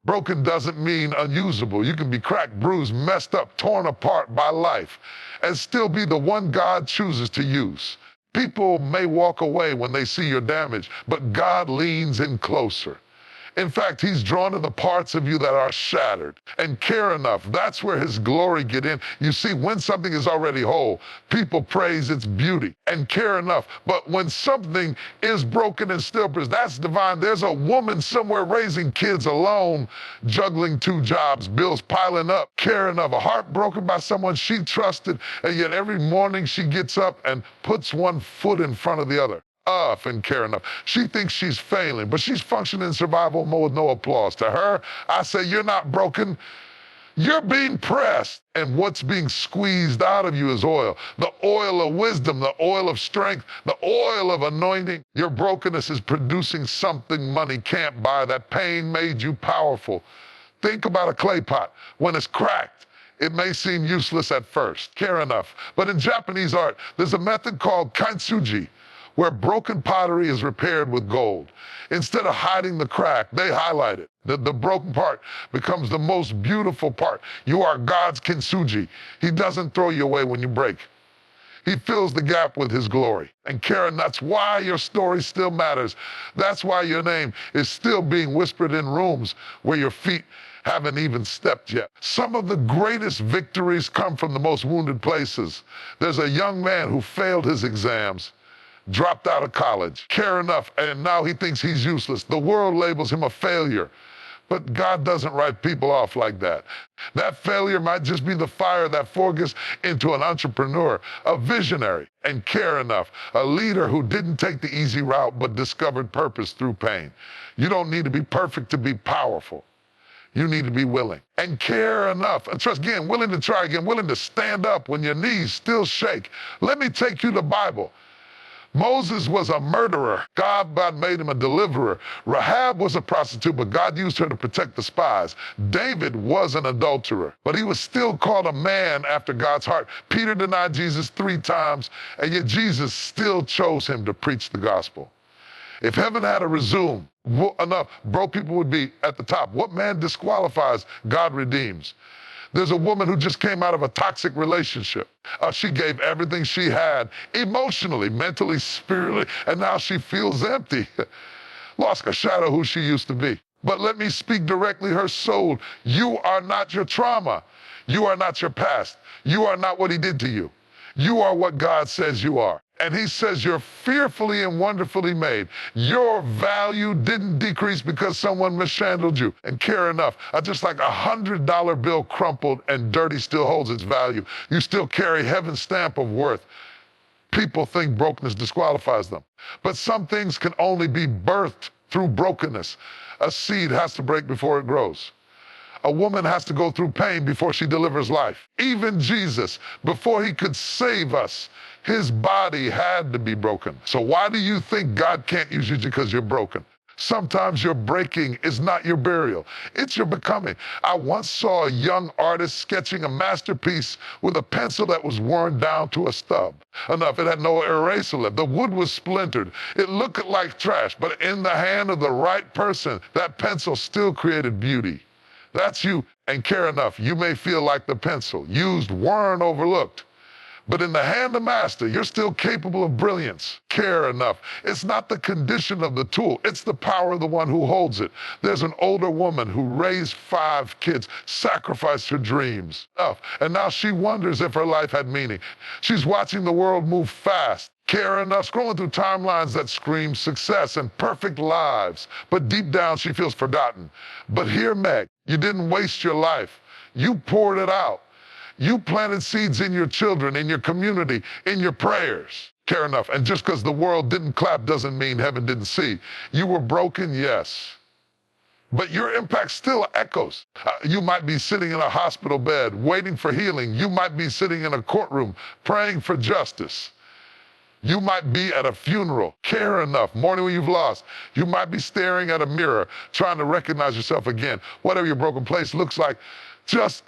Broken doesn't mean unusable. You can be cracked, bruised, messed up, torn apart by life, and still be the one God chooses to use. People may walk away when they see your damage, but God leans in closer. In fact, he's drawn to the parts of you that are shattered and care enough. That's where his glory get in. You see, when something is already whole, people praise its beauty and care enough. But when something is broken and still, that's divine. There's a woman somewhere raising kids alone, juggling 2 jobs, bills piling up, care enough, a heart broken by someone she trusted, and yet every morning she gets up and puts one foot in front of the other. And care enough. She thinks she's failing, but she's functioning in survival mode with no applause. To her, I say, you're not broken. You're being pressed, and what's being squeezed out of you is oil. The oil of wisdom, the oil of strength, the oil of anointing. Your brokenness is producing something money can't buy. That pain made you powerful. Think about a clay pot. When it's cracked, it may seem useless at first. Care enough. But in Japanese art, there's a method called kintsugi, where broken pottery is repaired with gold. Instead of hiding the crack, they highlight it. The broken part becomes the most beautiful part. You are God's kintsugi. He doesn't throw you away when you break. He fills the gap with his glory. And Karen, that's why your story still matters. That's why your name is still being whispered in rooms where your feet haven't even stepped yet. Some of the greatest victories come from the most wounded places. There's a young man who failed his exams, dropped out of college, care enough, and now he thinks he's useless. The world labels him a failure. But God doesn't write people off like that. That failure might just be the fire that forges into an entrepreneur, a visionary, and care enough, a leader who didn't take the easy route but discovered purpose through pain. You don't need to be perfect to be powerful. You need to be willing and care enough. And trust again, willing to try again, willing to stand up when your knees still shake. Let me take you to the Bible. Moses was a murderer. God made him a deliverer. Rahab was a prostitute, but God used her to protect the spies. David was an adulterer, but he was still called a man after God's heart. Peter denied Jesus 3 times, and yet Jesus still chose him to preach the gospel. If heaven had a resume, enough broke people would be at the top. What man disqualifies, God redeems. There's a woman who just came out of a toxic relationship. She gave everything she had, emotionally, mentally, spiritually, and now she feels empty. Lost a shadow who she used to be. But let me speak directly her soul. You are not your trauma. You are not your past. You are not what he did to you. You are what God says you are. And he says you're fearfully and wonderfully made. Your value didn't decrease because someone mishandled you. And care enough, just like $100 bill crumpled and dirty still holds its value, you still carry heaven's stamp of worth. People think brokenness disqualifies them. But some things can only be birthed through brokenness. A seed has to break before it grows. A woman has to go through pain before she delivers life. Even Jesus, before he could save us, his body had to be broken. So why do you think God can't use you because you're broken? Sometimes your breaking is not your burial. It's your becoming. I once saw a young artist sketching a masterpiece with a pencil that was worn down to a stub. Enough, it had no eraser left. The wood was splintered. It looked like trash, but in the hand of the right person, that pencil still created beauty. That's you, and care enough. You may feel like the pencil, used, worn, overlooked. But in the hand of master, you're still capable of brilliance. Care enough. It's not the condition of the tool. It's the power of the one who holds it. There's an older woman who raised 5 kids, sacrificed her dreams. And now she wonders if her life had meaning. She's watching the world move fast. Care enough, scrolling through timelines that scream success and perfect lives. But deep down, she feels forgotten. But here, Meg, you didn't waste your life. You poured it out. You planted seeds in your children, in your community, in your prayers. Care enough. And just because the world didn't clap doesn't mean heaven didn't see. You were broken, yes. But your impact still echoes. You might be sitting in a hospital bed waiting for healing. You might be sitting in a courtroom praying for justice. You might be at a funeral, care enough, mourning what you've lost. You might be staring at a mirror, trying to recognize yourself again. Whatever your broken place looks like, just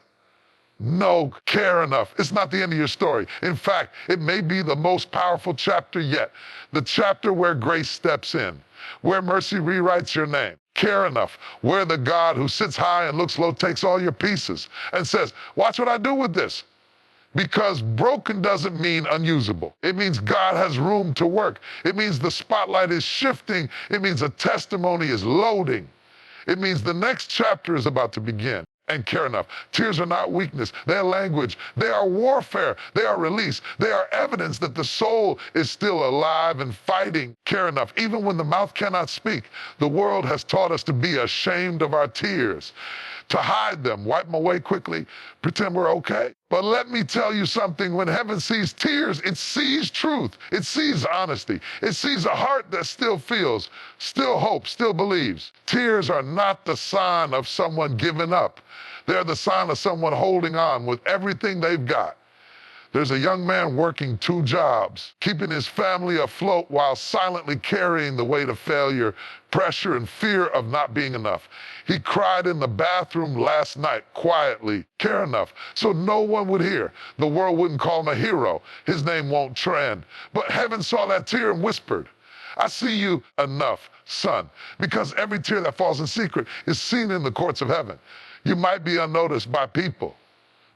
know, care enough. It's not the end of your story. In fact, it may be the most powerful chapter yet. The chapter where grace steps in, where mercy rewrites your name. Care enough, where the God who sits high and looks low takes all your pieces and says, watch what I do with this. Because broken doesn't mean unusable. It means God has room to work. It means the spotlight is shifting. It means a testimony is loading. It means the next chapter is about to begin. And care enough. Tears are not weakness. They are language. They are warfare. They are release. They are evidence that the soul is still alive and fighting. Care enough. Even when the mouth cannot speak, the world has taught us to be ashamed of our tears, to hide them, wipe them away quickly, pretend we're okay. But let me tell you something. When heaven sees tears, it sees truth. It sees honesty. It sees a heart that still feels, still hopes, still believes. Tears are not the sign of someone giving up. They're the sign of someone holding on with everything they've got. There's a young man working 2 jobs, keeping his family afloat while silently carrying the weight of failure, pressure, and fear of not being enough. He cried in the bathroom last night, quietly, care enough, so no one would hear. The world wouldn't call him a hero. His name won't trend. But heaven saw that tear and whispered, I see you enough, son, because every tear that falls in secret is seen in the courts of heaven. You might be unnoticed by people,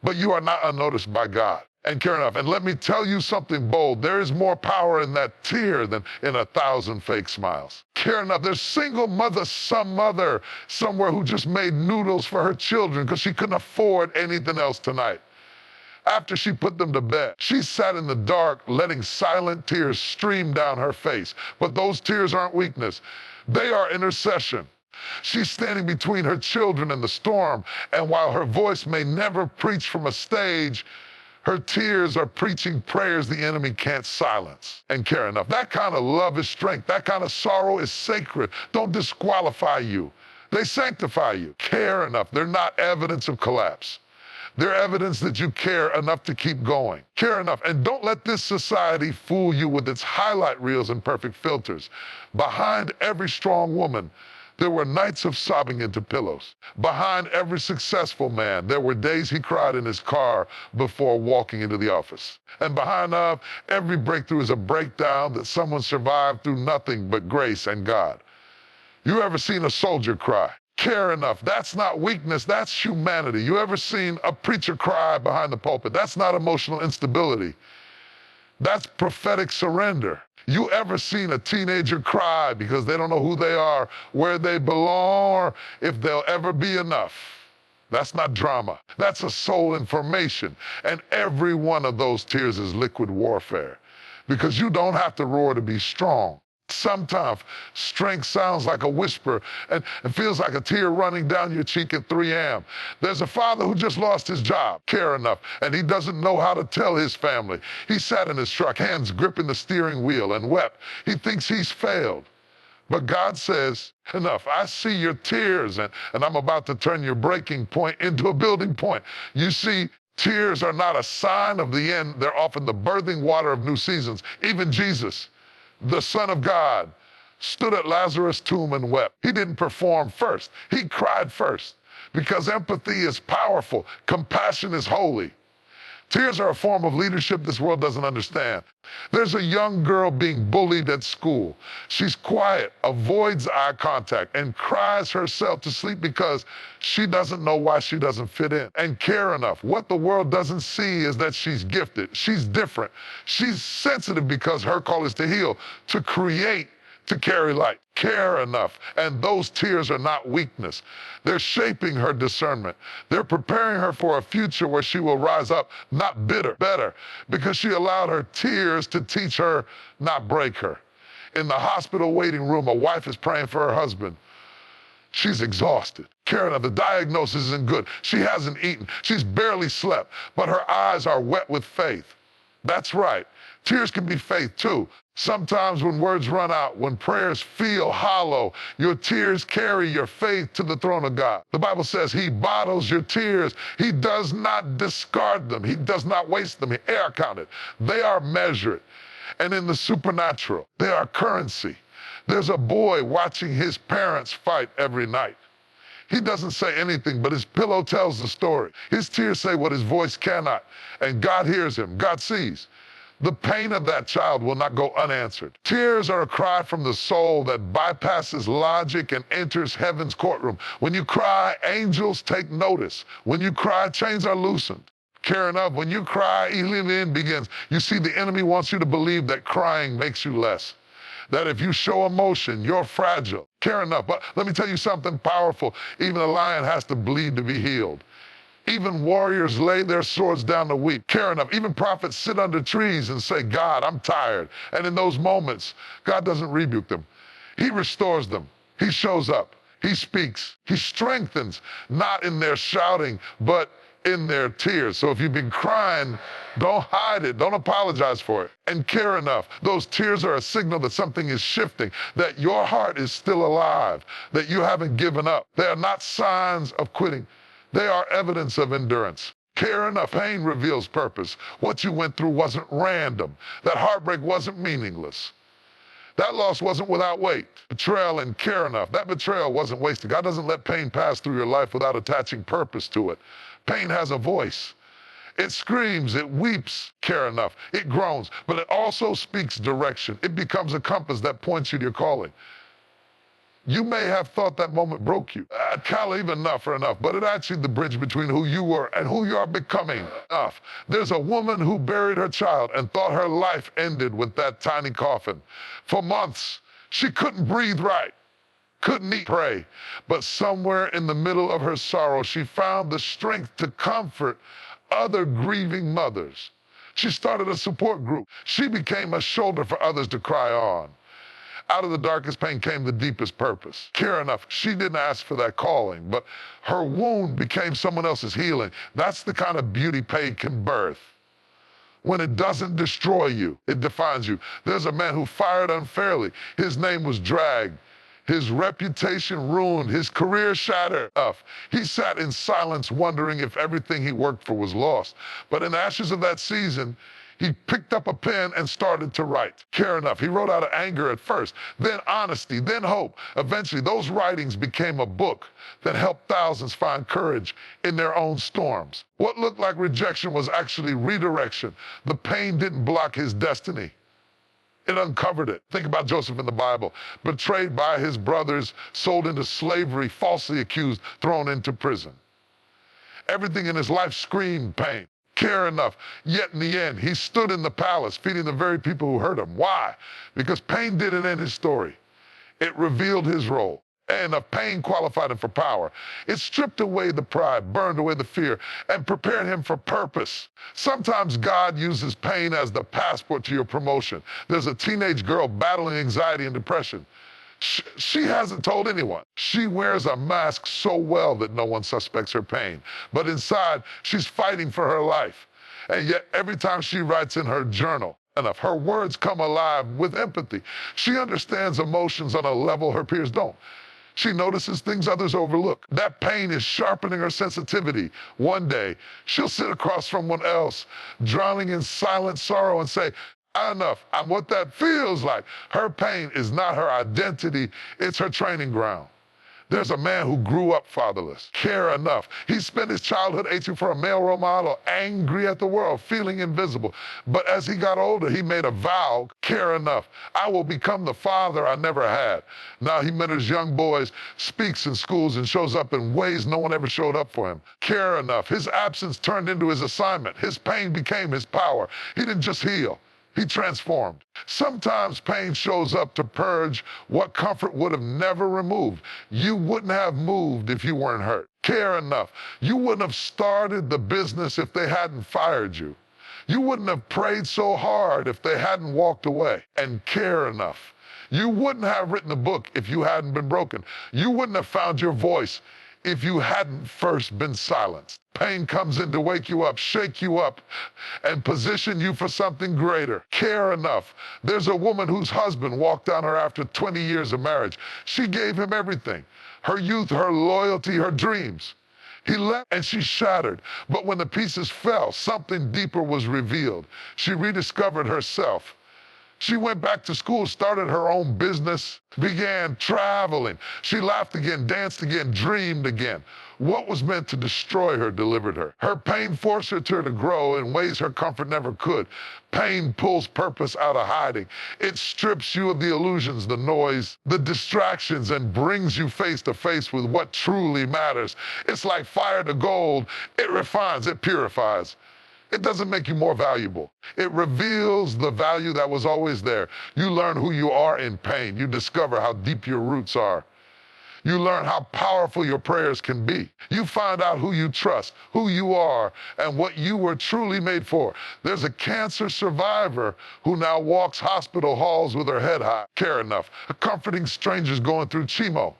but you are not unnoticed by God. And care enough. And let me tell you something bold. There is more power in that tear than in 1,000 fake smiles. Care enough. There's single mother, some mother somewhere who just made noodles for her children because she couldn't afford anything else tonight. After she put them to bed, she sat in the dark, letting silent tears stream down her face. But those tears aren't weakness. They are intercession. She's standing between her children and the storm, and while her voice may never preach from a stage, her tears are preaching prayers the enemy can't silence. And care enough. That kind of love is strength. That kind of sorrow is sacred. Don't disqualify you. They sanctify you. Care enough. They're not evidence of collapse. They're evidence that you care enough to keep going. Care enough. And don't let this society fool you with its highlight reels and perfect filters. Behind every strong woman, there were nights of sobbing into pillows. Behind every successful man, there were days he cried in his car before walking into the office. And behind every breakthrough is a breakdown that someone survived through nothing but grace and God. You ever seen a soldier cry? Care enough. That's not weakness, that's humanity. You ever seen a preacher cry behind the pulpit? That's not emotional instability. That's prophetic surrender. You ever seen a teenager cry because they don't know who they are, where they belong, or if they'll ever be enough? That's not drama. That's a soul information. And every one of those tears is liquid warfare. Because you don't have to roar to be strong. Sometimes strength sounds like a whisper and feels like a tear running down your cheek at 3 a.m. There's a father who just lost his job, care enough, and he doesn't know how to tell his family. He sat in his truck, hands gripping the steering wheel, and wept. He thinks he's failed. But God says, enough. I see your tears, and I'm about to turn your breaking point into a building point. You see, tears are not a sign of the end. They're often the birthing water of new seasons. Even Jesus, the Son of God, stood at Lazarus' tomb and wept. He didn't perform first. He cried first. Because empathy is powerful. Compassion is holy. Tears are a form of leadership this world doesn't understand. There's a young girl being bullied at school. She's quiet, avoids eye contact, and cries herself to sleep because she doesn't know why she doesn't fit in and care enough. What the world doesn't see is that she's gifted. She's different. She's sensitive because her call is to heal, to create, to carry light. Care enough. And those tears are not weakness. They're shaping her discernment. They're preparing her for a future where she will rise up, not bitter, better, because she allowed her tears to teach her, not break her. In the hospital waiting room, a wife is praying for her husband. She's exhausted. Care enough. The diagnosis isn't good. She hasn't eaten. She's barely slept, but her eyes are wet with faith. That's right. Tears can be faith too. Sometimes when words run out, when prayers feel hollow, your tears carry your faith to the throne of God. The Bible says he bottles your tears. He does not discard them. He does not waste them. They are counted. They are measured. And in the supernatural, they are currency. There's a boy watching his parents fight every night. He doesn't say anything, but his pillow tells the story. His tears say what his voice cannot, and God hears him. God sees. The pain of that child will not go unanswered. Tears are a cry from the soul that bypasses logic and enters heaven's courtroom. When you cry, angels take notice. When you cry, chains are loosened. Care enough, when you cry, healing begins. You see, the enemy wants you to believe that crying makes you less. That if you show emotion, you're fragile. Care enough. But let me tell you something powerful. Even a lion has to bleed to be healed. Even warriors lay their swords down to weep. Care enough. Even prophets sit under trees and say, God, I'm tired. And in those moments, God doesn't rebuke them. He restores them. He shows up. He speaks. He strengthens, not in their shouting, but in their tears. So if you've been crying, don't hide it. Don't apologize for it. And care enough. Those tears are a signal that something is shifting, that your heart is still alive, that you haven't given up. They are not signs of quitting. They are evidence of endurance. Care enough. Pain reveals purpose. What you went through wasn't random. That heartbreak wasn't meaningless. That loss wasn't without weight. Betrayal and care enough. That betrayal wasn't wasted. God doesn't let pain pass through your life without attaching purpose to it. Pain has a voice. It screams, it weeps, care enough. It groans, but it also speaks direction. It becomes a compass that points you to your calling. You may have thought that moment broke you. Can't leave enough or enough, but it actually the bridge between who you were and who you are becoming. Enough. There's a woman who buried her child and thought her life ended with that tiny coffin. For months, she couldn't breathe right, couldn't eat, pray. But somewhere in the middle of her sorrow, she found the strength to comfort other grieving mothers. She started a support group. She became a shoulder for others to cry on. Out of the darkest pain came the deepest purpose. Care enough, she didn't ask for that calling, but her wound became someone else's healing. That's the kind of beauty pain can birth. When it doesn't destroy you, it defines you. There's a man who fired unfairly. His name was dragged. His reputation ruined, his career shattered. He sat in silence wondering if everything he worked for was lost. But in the ashes of that season, he picked up a pen and started to write. Care enough. He wrote out of anger at first, then honesty, then hope. Eventually, those writings became a book that helped thousands find courage in their own storms. What looked like rejection was actually redirection. The pain didn't block his destiny. It uncovered it. Think about Joseph in the Bible. Betrayed by his brothers, sold into slavery, falsely accused, thrown into prison. Everything in his life screamed pain. Care enough. Yet in the end, he stood in the palace feeding the very people who hurt him. Why? Because pain didn't end his story. It revealed his role. And pain qualified him for power. It stripped away the pride, burned away the fear, and prepared him for purpose. Sometimes God uses pain as the passport to your promotion. There's a teenage girl battling anxiety and depression. She hasn't told anyone. She wears a mask so well that no one suspects her pain. But inside, she's fighting for her life. And yet, every time she writes in her journal, her words come alive with empathy. She understands emotions on a level her peers don't. She notices things others overlook. That pain is sharpening her sensitivity. One day, she'll sit across from someone else, drowning in silent sorrow and say, enough. What that feels like. Her pain is not her identity, it's her training ground. There's a man who grew up fatherless. Care enough. He spent his childhood aching for a male role model, angry at the world, feeling invisible. But as he got older, he made a vow, care enough. I will become the father I never had. Now he mentors young boys, speaks in schools, and shows up in ways no one ever showed up for him. Care enough. His absence turned into his assignment. His pain became his power. He didn't just heal. He transformed. Sometimes pain shows up to purge what comfort would have never removed. You wouldn't have moved if you weren't hurt. Care enough. You wouldn't have started the business if they hadn't fired you. You wouldn't have prayed so hard if they hadn't walked away. And care enough. You wouldn't have written a book if you hadn't been broken. You wouldn't have found your voice if you hadn't first been silenced. Pain comes in to wake you up, shake you up, and position you for something greater. Care enough. There's a woman whose husband walked on her after 20 years of marriage. She gave him everything. Her youth, her loyalty, her dreams. He left and she shattered. But when the pieces fell, something deeper was revealed. She rediscovered herself. She went back to school, started her own business, began traveling. She laughed again, danced again, dreamed again. What was meant to destroy her delivered her. Her pain forced her to grow in ways her comfort never could. Pain pulls purpose out of hiding. It strips you of the illusions, the noise, the distractions, and brings you face to face with what truly matters. It's like fire to gold. It refines, it purifies. It doesn't make you more valuable. It reveals the value that was always there. You learn who you are in pain. You discover how deep your roots are. You learn how powerful your prayers can be. You find out who you trust, who you are, and what you were truly made for. There's a cancer survivor who now walks hospital halls with her head high. Care enough. Comforting strangers going through chemo.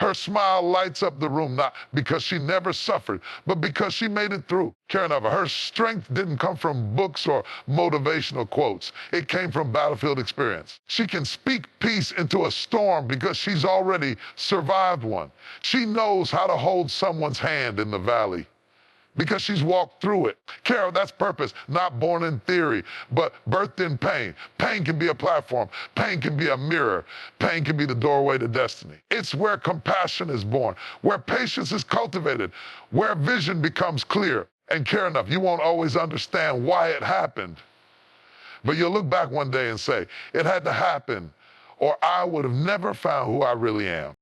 Her smile lights up the room, not because she never suffered, but because she made it through. Care enough. Her strength didn't come from books or motivational quotes. It came from battlefield experience. She can speak peace into a storm because she's already survived one. She knows how to hold someone's hand in the valley because she's walked through it. Carol, that's purpose, not born in theory, but birthed in pain. Pain can be a platform. Pain can be a mirror. Pain can be the doorway to destiny. It's where compassion is born, where patience is cultivated, where vision becomes clear. And care enough, you won't always understand why it happened, but you'll look back one day and say, it had to happen, or I would have never found who I really am.